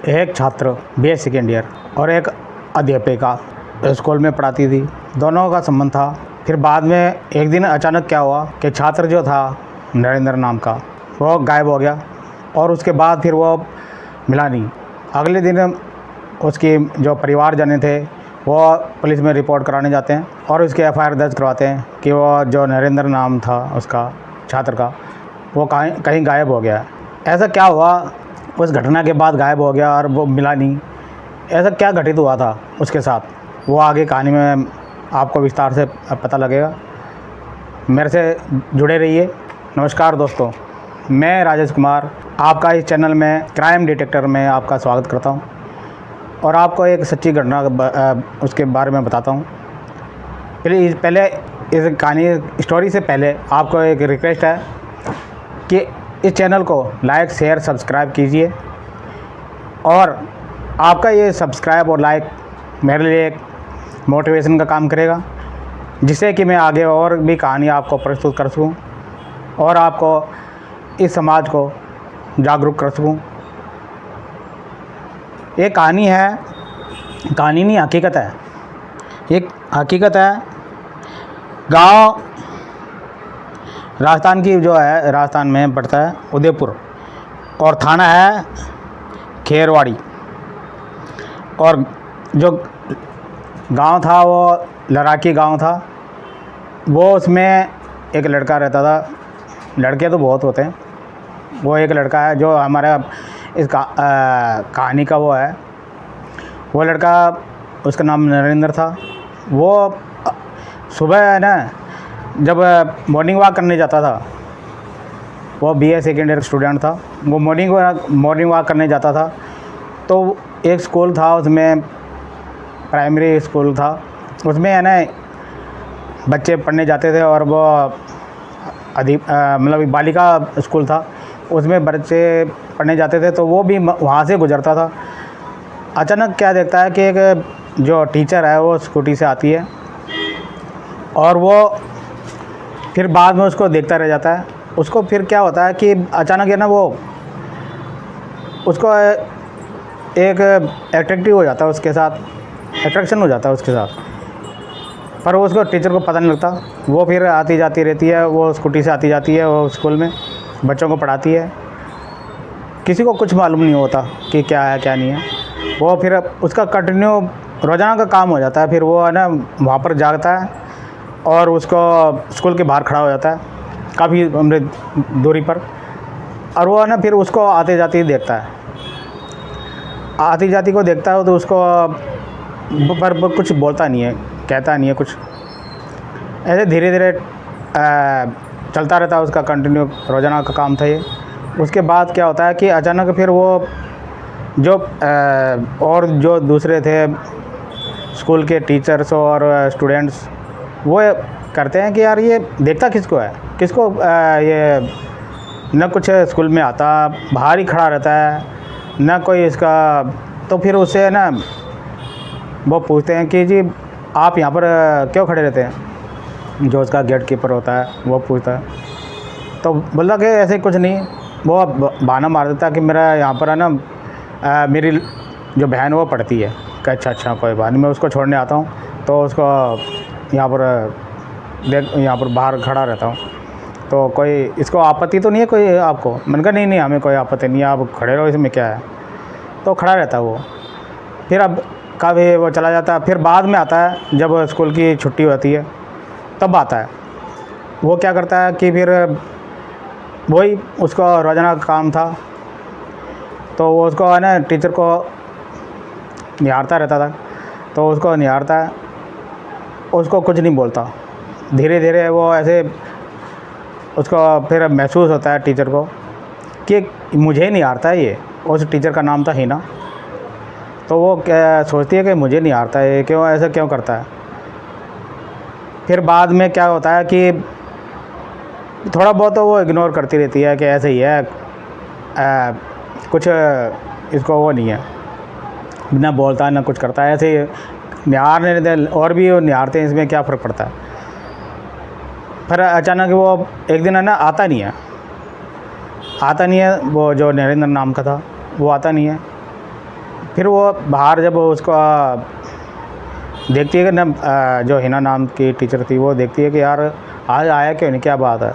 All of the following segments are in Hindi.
एक छात्र BA सेकेंड ईयर और एक अध्यापिका स्कूल में पढ़ाती थी। दोनों का संबंध था। फिर बाद में एक दिन अचानक क्या हुआ कि छात्र जो था नरेंद्र नाम का वो गायब हो गया और उसके बाद फिर वो मिला नहीं। अगले दिन उसकी जो परिवारजन थे वो पुलिस में रिपोर्ट कराने जाते हैं और उसके FIR दर्ज करवाते हैं कि वो जो नरेंद्र नाम था उसका छात्र का वो कहीं गायब हो गया। ऐसा क्या हुआ, उस घटना के बाद गायब हो गया और वो मिला नहीं, ऐसा क्या घटित हुआ था उसके साथ, वो आगे कहानी में आपको विस्तार से पता लगेगा। मेरे से जुड़े रहिए। नमस्कार दोस्तों, मैं राजेश कुमार आपका इस चैनल में क्राइम डिटेक्टर में आपका स्वागत करता हूं और आपको एक सच्ची घटना उसके बारे में बताता हूं। पहले इस कहानी स्टोरी से पहले आपको एक रिक्वेस्ट है कि इस चैनल को लाइक शेयर सब्सक्राइब कीजिए और आपका ये सब्सक्राइब और लाइक मेरे लिए एक मोटिवेशन का काम करेगा, जिससे कि मैं आगे और भी कहानी आपको प्रस्तुत कर सकूं और आपको इस समाज को जागरूक कर सकूं। ये कहानी है, कहानी नहीं हकीकत है। एक हकीकत है। गांव राजस्थान की जो है, राजस्थान में पड़ता है उदयपुर और थाना है खेरवाड़ी। और जो गांव था वो लड़ाकी गांव था। वो उसमें एक लड़का रहता था। लड़के तो बहुत होते हैं, वो एक लड़का है जो हमारा इस कहानी का वो है। वो लड़का, उसका नाम नरेंद्र था। वो सुबह है ना, जब मॉर्निंग वॉक करने जाता था, वो BA सेकेंड ईयर स्टूडेंट था। वो मॉर्निंग वॉक करने जाता था तो एक स्कूल था, उसमें प्राइमरी स्कूल था, उसमें है ना बच्चे पढ़ने जाते थे और वो मतलब बालिका स्कूल था, उसमें बच्चे पढ़ने जाते थे। तो वो भी वहाँ से गुजरता था। अचानक क्या देखता है कि एक जो टीचर है वो स्कूटी से आती है और वो फिर बाद में उसको देखता रह जाता है। उसको फिर क्या होता है कि अचानक है ना वो उसको एक अट्रैक्टिव हो जाता है, उसके साथ अट्रैक्शन हो जाता है उसके साथ, पर वो उसको टीचर को पता नहीं लगता। वो फिर आती जाती रहती है, वो स्कूटी से आती जाती है, वो स्कूल में बच्चों को पढ़ाती है। किसी को कुछ मालूम नहीं होता कि क्या है क्या नहीं है। वो फिर उसका कंटिन्यू रोज़ाना का काम हो जाता है। फिर वो है ना वहाँ पर जागता है और उसको स्कूल के बाहर खड़ा हो जाता है काफ़ी दूरी पर, और वो है ना फिर उसको आते जाती देखता है। आती जाती को देखता है तो उसको पर कुछ बोलता नहीं है, कहता नहीं है कुछ। ऐसे धीरे धीरे चलता रहता है उसका कंटिन्यू रोज़ाना का काम था ये। उसके बाद क्या होता है कि अचानक फिर वो जो और जो दूसरे थे स्कूल के टीचर्स और स्टूडेंट्स, वो करते हैं कि यार ये देखता किसको है, किसको ये न कुछ स्कूल में आता, बाहर ही खड़ा रहता है, न कोई इसका। तो फिर उससे ना वो पूछते हैं कि जी आप यहाँ पर क्यों खड़े रहते हैं। जो उसका गेट कीपर होता है वो पूछता है, तो बोला कि ऐसे कुछ नहीं। वो बहाना मार देता है कि मेरा यहाँ पर है ना मेरी जो बहन वो पढ़ती है। कि अच्छा कोई बात नहीं, मैं उसको छोड़ने आता हूँ। तो उसको यहाँ पर बाहर खड़ा रहता हूँ। तो कोई इसको आपत्ति तो नहीं है कोई आपको? मैंने कहा नहीं हमें कोई आपत्ति नहीं है, आप खड़े रहो, इसमें क्या है। तो खड़ा रहता है वो। फिर अब कभी वो चला जाता है। फिर बाद में आता है जब स्कूल की छुट्टी होती है तब आता है। वो क्या करता है कि फिर वही उसको रोज़ाना का काम था, तो वो उसको है ना टीचर को निहारता रहता था। तो उसको निहारता है, उसको कुछ नहीं बोलता। धीरे धीरे वो ऐसे उसको फिर महसूस होता है टीचर को कि मुझे निहारता है ये। उस टीचर का नाम था हिना। तो वो क्या सोचती है कि मुझे निहारता है, क्यों ऐसा क्यों करता है। फिर बाद में क्या होता है कि थोड़ा बहुत तो वो इग्नोर करती रहती है कि ऐसे ही है, कुछ इसको वो नहीं है, ना बोलता है ना कुछ करता है, ऐसे ही निहारने दे। और भी वो निहारते हैं, इसमें क्या फ़र्क पड़ता है। फिर अचानक वो एक दिन है ना आता नहीं है। वो जो नरेंद्र नाम का था वो आता नहीं है। फिर वो बाहर जब उसको देखती है कि ना, जो हिना नाम की टीचर थी, वो देखती है कि यार आज आया क्यों नहीं, क्या बात है।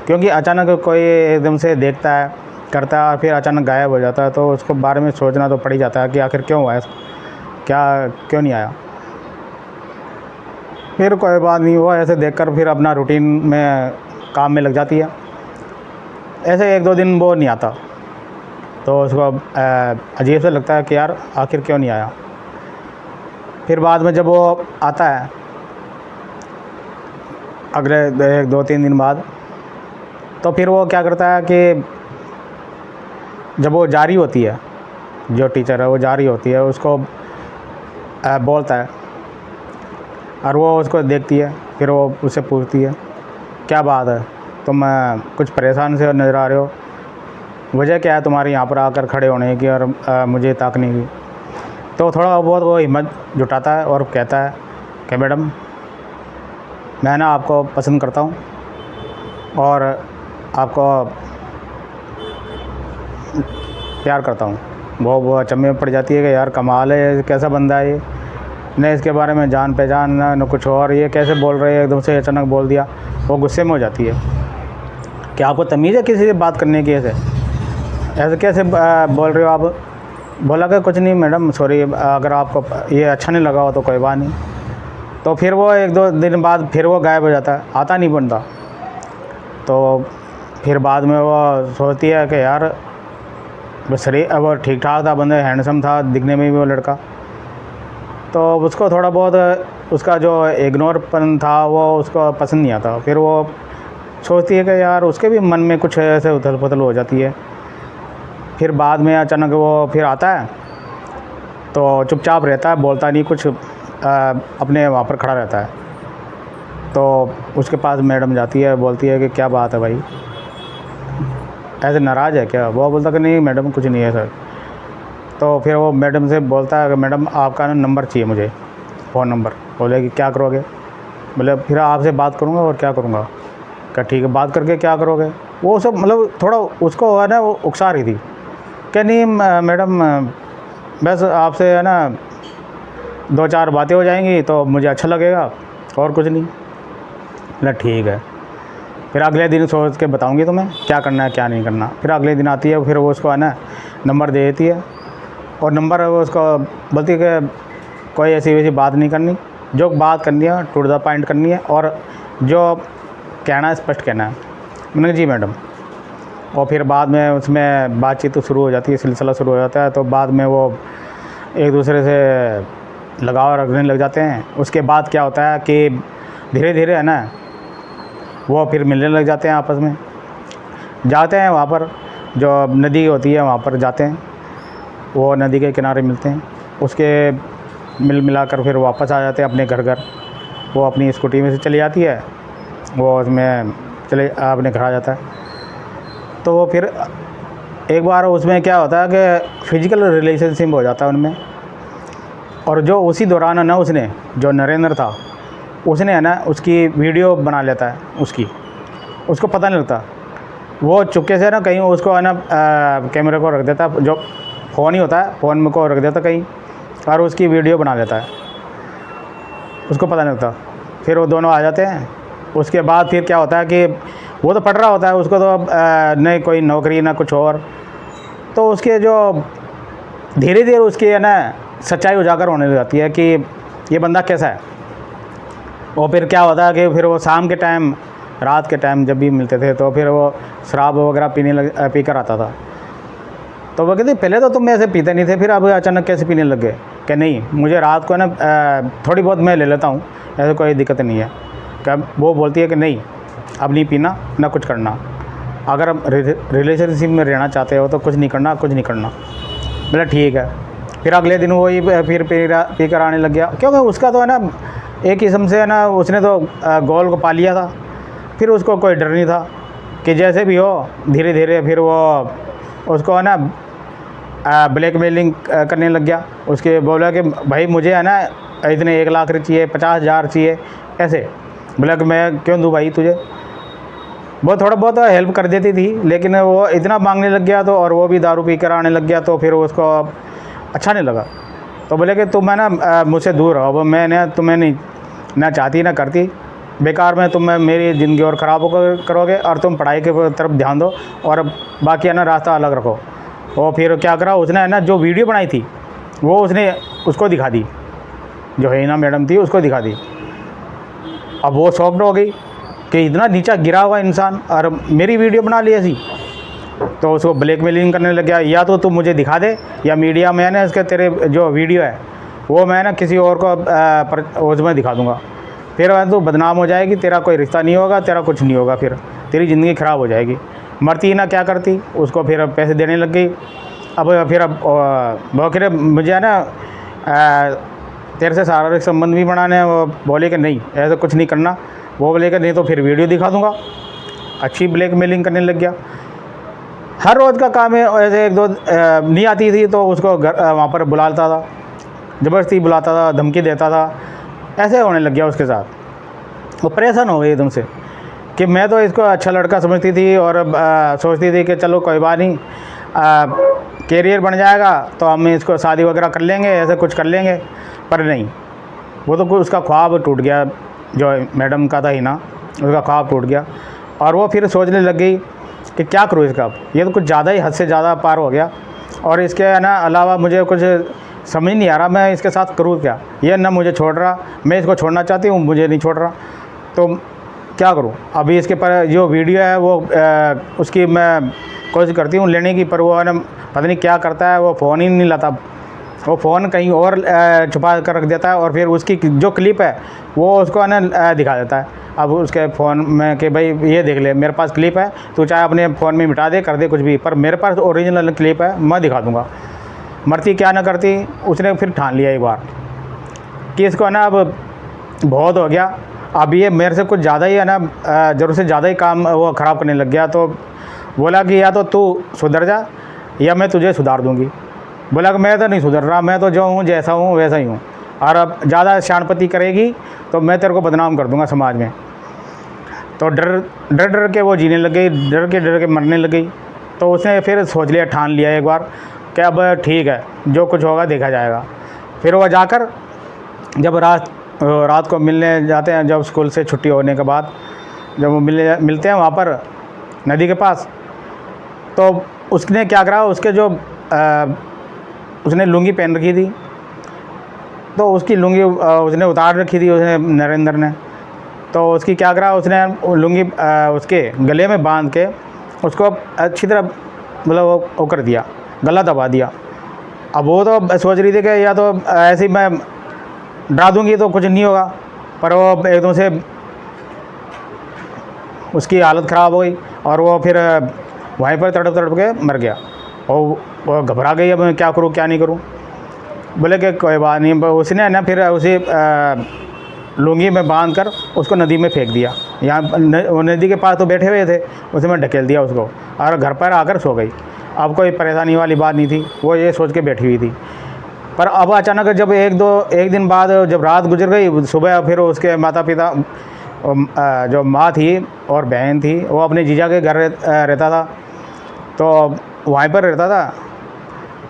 क्योंकि अचानक कोई एकदम से देखता है, करता है और फिर अचानक गायब हो जाता है, तो उसको बारे में सोचना तो पड़ ही जाता है कि आखिर क्यों हुआ है, क्या क्यों नहीं आया। फिर कोई बात नहीं, वो ऐसे देखकर फिर अपना रूटीन में काम में लग जाती है। ऐसे 1-2 दिन वो नहीं आता, तो उसको अजीब सा लगता है कि यार आखिर क्यों नहीं आया। फिर बाद में जब वो आता है अगले 1-2-3 दिन बाद, तो फिर वो क्या करता है कि जब वो जा रही होती है, जो टीचर है वो जा रही होती है, उसको बोलता है और वो उसको देखती है। फिर वो उससे पूछती है क्या बात है, तुम कुछ परेशान से नज़र आ रहे हो, वजह क्या है तुम्हारी यहाँ पर आकर खड़े होने की और मुझे ताकने की। तो थोड़ा बहुत वो हिम्मत जुटाता है और कहता है कि मैडम मैं ना आपको पसंद करता हूँ और आपको प्यार करता हूँ। वो अचंभे में पड़ जाती है कि यार कमाल है, कैसा बंदा है ये, न इसके बारे में जान पहचान न कुछ और, ये कैसे बोल रहे हैं, एकदम से अचानक बोल दिया। वो गुस्से में हो जाती है कि आपको तमीज़ है किसी से बात करने की, ऐसे कैसे बोल रहे हो आप। बोला कि कुछ नहीं मैडम, सॉरी, अगर आपको ये अच्छा नहीं लगा हो तो कोई बात नहीं। तो फिर वो 1-2 दिन बाद फिर वो गायब हो जाता है, आता नहीं बनता। तो फिर बाद में वो सोचती है कि यार बस वो ठीक ठाक था, बंदा हैंडसम था दिखने में भी वो लड़का, तो उसको थोड़ा बहुत उसका जो इग्नोरपन था वो उसको पसंद नहीं आता। फिर वो सोचती है कि यार उसके भी मन में कुछ ऐसे उथल पुथल हो जाती है। फिर बाद में अचानक वो फिर आता है तो चुपचाप रहता है, बोलता नहीं कुछ, अपने वहाँ पर खड़ा रहता है। तो उसके पास मैडम जाती है, बोलती है कि क्या बात है भाई, ऐसे नाराज़ है क्या। वो बोलता कि नहीं मैडम कुछ नहीं है सर। तो फिर वो मैडम से बोलता है कि मैडम आपका ना नंबर चाहिए मुझे, फ़ोन नंबर। बोले कि क्या करोगे, बोले फिर आपसे बात करूँगा और क्या करूँगा। क्या ठीक है, बात करके क्या करोगे। वो सब मतलब थोड़ा उसको है ना वो उकसा रही थी कि नहीं मैडम बस आपसे है ना 2-4 बातें हो जाएंगी तो मुझे अच्छा लगेगा और कुछ नहीं। बोला ठीक है, फिर अगले दिन सोच के बताऊंगी तुम्हें क्या करना है क्या नहीं करना। फिर अगले दिन आती है, फिर वो उसको है ना नंबर दे देती है और नंबर वो उसको बोलती है कि कोई ऐसी वैसी बात नहीं करनी, जो बात करनी है टू द पॉइंट करनी है और जो कहना है स्पष्ट कहना है। मैंने कहा जी मैडम। और फिर बाद में उसमें बातचीत तो शुरू हो जाती है, सिलसिला शुरू हो जाता है। तो बाद में वो एक दूसरे से लगाव रखने लग जाते हैं। उसके बाद क्या होता है कि धीरे धीरे है ना वो फिर मिलने लग जाते हैं, आपस में जाते हैं, वहाँ पर जो नदी होती है वहाँ पर जाते हैं, वो नदी के किनारे मिलते हैं। उसके मिलाकर फिर वापस आ जाते हैं अपने घर। वो अपनी स्कूटी में से चली जाती है, वो उसमें चले अपने घर आ जाता है। तो वो फिर एक बार उसमें क्या होता है कि फिजिकल रिलेशनशिप हो जाता है उनमें। और जो उसी दौरान है ना उसने, जो नरेंद्र था, उसने है ना उसकी वीडियो बना लेता है उसको पता नहीं लगता। वो चुपके से ना कहीं उसको है ना कैमरे को रख देता है, जो फ़ोन ही होता है फ़ोन में को रख देता कहीं, और उसकी वीडियो बना लेता है, उसको पता नहीं लगता। फिर वो दोनों आ जाते हैं। उसके बाद फिर क्या होता है कि वो तो पढ़ रहा होता है, उसको तो नहीं कोई नौकरी ना कुछ और। तो उसके जो धीरे धीरे उसकी है ना सच्चाई उजागर होने लग जाती है कि ये बंदा कैसा है। और फिर क्या होता है कि फिर वो शाम के टाइम, रात के टाइम जब भी मिलते थे तो फिर वो शराब वगैरह पी कर आता था। तो वो कहते पहले तो तुम ऐसे पीते नहीं थे, फिर अब अचानक कैसे पीने लग गए। कि नहीं मुझे रात को ना थोड़ी बहुत मैं ले लेता हूँ, ऐसे कोई दिक्कत नहीं है। क्या वो बोलती है कि नहीं अब नहीं पीना ना कुछ करना, अगर आप रिलेशनशिप में रहना चाहते हो तो कुछ नहीं करना। बोला ठीक है। फिर अगले दिन वही फिर पी कर आने लग गया, क्योंकि उसका तो है ना एक किस्म से है ना उसने तो गोल को पा लिया था। फिर उसको कोई डर नहीं था कि जैसे भी हो। धीरे धीरे फिर वो उसको है ना ब्लैकमेलिंग करने लग गया। उसके बोला कि भाई मुझे है ना इतने 1 लाख चाहिए, 50,000 चाहिए, ऐसे। बोला कि मैं क्यों दूँ भाई तुझे, वो थोड़ा बहुत हेल्प कर देती थी, लेकिन वो इतना मांगने लग गया तो, और वो भी दारू पी कर आने लग गया, तो फिर उसको अच्छा नहीं लगा। तो बोले कि तुम है ना मुझसे दूर रहो, अब मैंने तुम्हें नहीं ना चाहती ना करती, बेकार में तुम मेरी ज़िंदगी और ख़राब करोगे, और तुम पढ़ाई के तरफ ध्यान दो और बाकी है ना रास्ता अलग रखो। और फिर क्या करा उसने, है ना जो वीडियो बनाई थी वो उसने उसको दिखा दी, जो हिना मैडम थी उसको दिखा दी। अब वो शॉक्ड हो गई कि इतना नीचा गिरा हुआ इंसान और मेरी वीडियो बना ली ऐसी। तो उसको ब्लैकमेलिंग करने लग गया, या तो तुम मुझे दिखा दे, या मीडिया में ना इसके तेरे जो वीडियो है वो मैं ना किसी और को उसमें दिखा दूँगा, फिर तू बदनाम हो जाएगी, तेरा कोई रिश्ता नहीं होगा, तेरा कुछ नहीं होगा, फिर तेरी ज़िंदगी ख़राब हो जाएगी। मरती ना क्या करती, उसको फिर पैसे देने लग गई। अब वो फिर मुझे है ना तेरे से शारीरिक संबंध भी बनाने हैं। वो बोले कि नहीं ऐसा कुछ नहीं करना, वो बोले कि नहीं तो फिर वीडियो दिखा दूँगा। अच्छी ब्लैकमेलिंग करने लग गया। हर रोज़ का काम है, ऐसे एक दो नहीं आती थी तो उसको वहाँ पर बुलाता था, ज़बरदस्ती बुलाता था, धमकी देता था, ऐसे होने लग गया उसके साथ। वो परेशान हो गई एकदम से कि मैं तो इसको अच्छा लड़का समझती थी और सोचती थी कि चलो कोई बात नहीं, कैरियर बन जाएगा तो हम इसको शादी वगैरह कर लेंगे, ऐसे कुछ कर लेंगे। पर नहीं, वो तो उसका ख्वाब टूट गया, जो मैडम का था हिना, उसका ख्वाब टूट गया। और वो फिर सोचने लग गई कि क्या करूँ इसका, अब ये तो कुछ ज़्यादा ही हद से ज़्यादा पार हो गया, और इसके है ना अलावा मुझे कुछ समझ नहीं आ रहा मैं इसके साथ करूँ क्या। ये ना मुझे छोड़ रहा, मैं इसको छोड़ना चाहती हूँ, मुझे नहीं छोड़ रहा, तो क्या करूँ। अभी इसके पर जो वीडियो है वो उसकी मैं कोशिश करती हूँ लेने की, पर वो है ना पता नहीं क्या करता है, वो फ़ोन ही नहीं लाता, वो फ़ोन कहीं और छुपा कर रख देता है, और फिर उसकी जो क्लिप है वो उसको है ना दिखा देता है अब उसके फ़ोन में कि भाई ये देख ले, मेरे पास क्लिप है, तू चाहे अपने फ़ोन में मिटा दे, कर दे कुछ भी, पर मेरे पास ओरिजिनल क्लिप है, मैं दिखा दूँगा। मरती क्या ना करती, उसने फिर ठान लिया एक बार कि इसको है ना अब बहुत हो गया, अब ये मेरे से कुछ ज़्यादा ही है ना ज़रूरत से ज़्यादा ही काम वो ख़राब करने लग गया। तो बोला कि या तो तू सुधर जा या मैं तुझे सुधार दूँगी। बोला कि मैं तो नहीं सुधर रहा, मैं तो जो हूँ जैसा हूँ वैसा ही हूँ, और अब ज़्यादा शानपति करेगी तो मैं तेरे को बदनाम कर दूँगा समाज में। तो डर के वो जीने लग गई, डर के मरने लग गई। तो उसने फिर सोच लिया, ठान लिया एक बार कि अब ठीक है, जो कुछ होगा देखा जाएगा। फिर वह जाकर जब रात को मिलने जाते हैं, जब स्कूल से छुट्टी होने के बाद जब वो मिलते हैं वहाँ पर नदी के पास, तो उसने क्या करा, उसके जो उसने लुंगी पहन रखी थी, तो उसकी लुंगी उसने उतार रखी थी उसने, नरेंद्र ने। तो उसकी क्या करा, उसने लुंगी उसके गले में बांध के उसको अच्छी तरह मतलब वो कर दिया, गला दबा दिया। अब वो तो सोच रही थी कि या तो ऐसे ही मैं डरा दूँगी तो कुछ नहीं होगा, पर वो एकदम से उसकी हालत ख़राब हो गई और वो फिर वहीं पर तड़प के मर गया। और वो घबरा गई, अब मैं क्या करूँ क्या नहीं करूँ। बोले कि कोई बात नहीं, उसने ना फिर उसे लुंगी में बांध कर उसको नदी में फेंक दिया। यहाँ नदी के पास तो बैठे हुए थे, उसमें ढकेल दिया उसको और घर पर आकर सो गई। अब कोई परेशानी वाली बात नहीं थी, वो ये सोच के बैठी हुई थी। पर अब अचानक जब एक दिन बाद जब रात गुजर गई, सुबह फिर उसके माता पिता, जो माँ थी और बहन थी, वो अपने जीजा के घर रहता था, तो वहीं पर रहता था।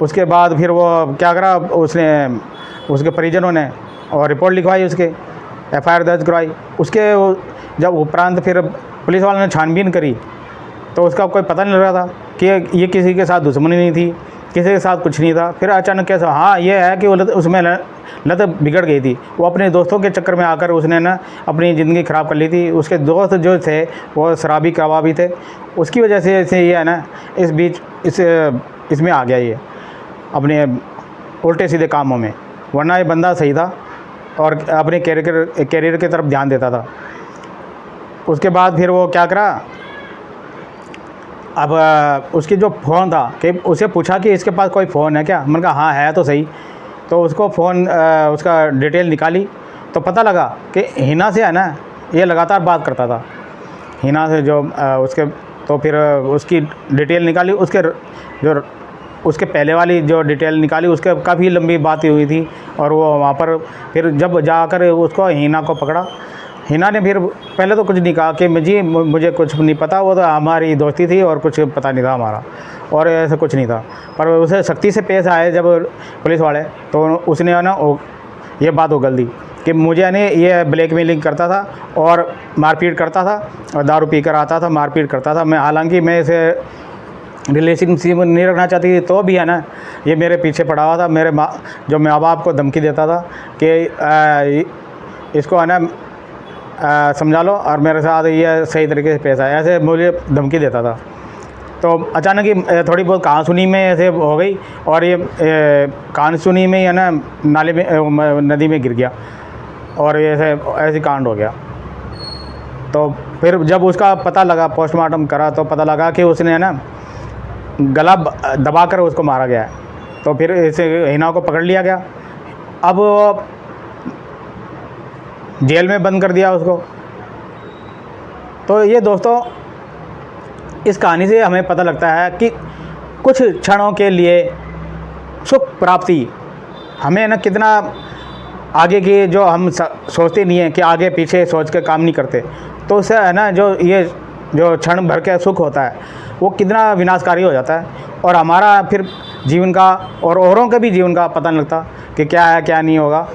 उसके बाद फिर वो क्या करा, उसके परिजनों ने और रिपोर्ट लिखवाई, उसके FIR दर्ज करवाई। उसके जब उपरांत फिर पुलिस वालों ने छानबीन करी तो उसका कोई पता नहीं लग रहा था कि ये किसी के साथ दुश्मनी नहीं थी, किसी के साथ कुछ नहीं था। फिर अचानक कैसा, हाँ ये है कि वो उसमें लत बिगड़ गई थी। वो अपने दोस्तों के चक्कर में आकर उसने ना अपनी ज़िंदगी ख़राब कर ली थी। उसके दोस्त जो थे वो शराबी कबाबी थे, उसकी वजह से ऐसे ये है ना इस बीच इसमें आ गया ये अपने उल्टे सीधे कामों में। वरना ये बंदा सही था और अपने कैरियर की तरफ ध्यान देता था। उसके बाद फिर वो क्या करा, अब उसकी जो फ़ोन था कि उसे पूछा कि इसके पास कोई फ़ोन है क्या। मैंने कहा हाँ है तो सही। तो उसको फ़ोन उसका डिटेल निकाली तो पता लगा कि हिना से है ना ये लगातार बात करता था, हिना से जो उसके। तो फिर उसकी डिटेल निकाली, उसके पहले वाली जो डिटेल निकाली, उसके काफ़ी लंबी बात हुई थी। और वो वहाँ पर फिर जब जाकर उसको हिना को पकड़ा हिना ने फिर पहले तो कुछ नहीं कहा कि मुझे कुछ नहीं पता, वो तो हमारी दोस्ती थी और कुछ पता नहीं था हमारा, और ऐसा कुछ नहीं था। पर उसे सख्ती से पेश आए जब पुलिस वाले, तो उसने है ना ये बात उगल दी कि मुझे है ना ये ब्लैकमेलिंग करता था और मारपीट करता था, और दारू पी कर आता था, मारपीट करता था। मैं हालांकि मैं इसे रिलेशनशिप नहीं रखना चाहती थी, तो भी है ना ये मेरे पीछे पड़ा हुआ था। मेरे जो माँ बाप को धमकी देता था कि इसको है ना समझा लो और मेरे साथ ये सही तरीके से पेश आया, ऐसे मुझे धमकी देता था। तो अचानक ही थोड़ी बहुत कहानी सुनी में ऐसे हो गई, और ये कहानी सुनी में ही है ना नाले में नदी में गिर गया, और ऐसे कांड हो गया। तो फिर जब उसका पता लगा, पोस्टमार्टम करा, तो पता लगा कि उसने है ना गला दबाकर उसको मारा गया है। तो फिर इसे हिना को पकड़ लिया गया। अब जेल में बंद कर दिया उसको। तो ये दोस्तों, इस कहानी से हमें पता लगता है कि कुछ क्षणों के लिए सुख प्राप्ति हमें ना कितना आगे की जो हम सोचते नहीं हैं कि आगे पीछे सोच के काम नहीं करते, तो उससे है ना जो क्षण भर के सुख होता है वो कितना विनाशकारी हो जाता है, और हमारा फिर जीवन का और औरों के भी जीवन का पता नहीं लगता कि क्या है क्या नहीं होगा।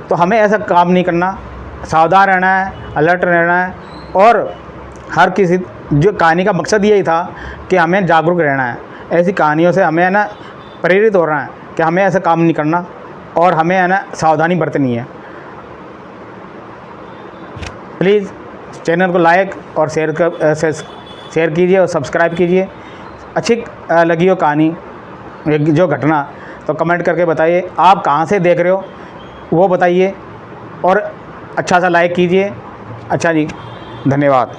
तो हमें ऐसा काम नहीं करना, सावधान रहना है, अलर्ट रहना है, और हर किसी जो कहानी का मकसद यही था कि हमें जागरूक रहना है। ऐसी कहानियों से हमें है ना प्रेरित हो रहा है कि हमें ऐसा काम नहीं करना, और हमें है ना सावधानी बरतनी है। प्लीज़ चैनल को लाइक और शेयर कीजिए और सब्सक्राइब कीजिए। अच्छी लगी हो कहानी, जो घटना, तो कमेंट करके बताइए आप कहाँ से देख रहे हो वो बताइए, और अच्छा सा लाइक कीजिए। अच्छा जी, धन्यवाद।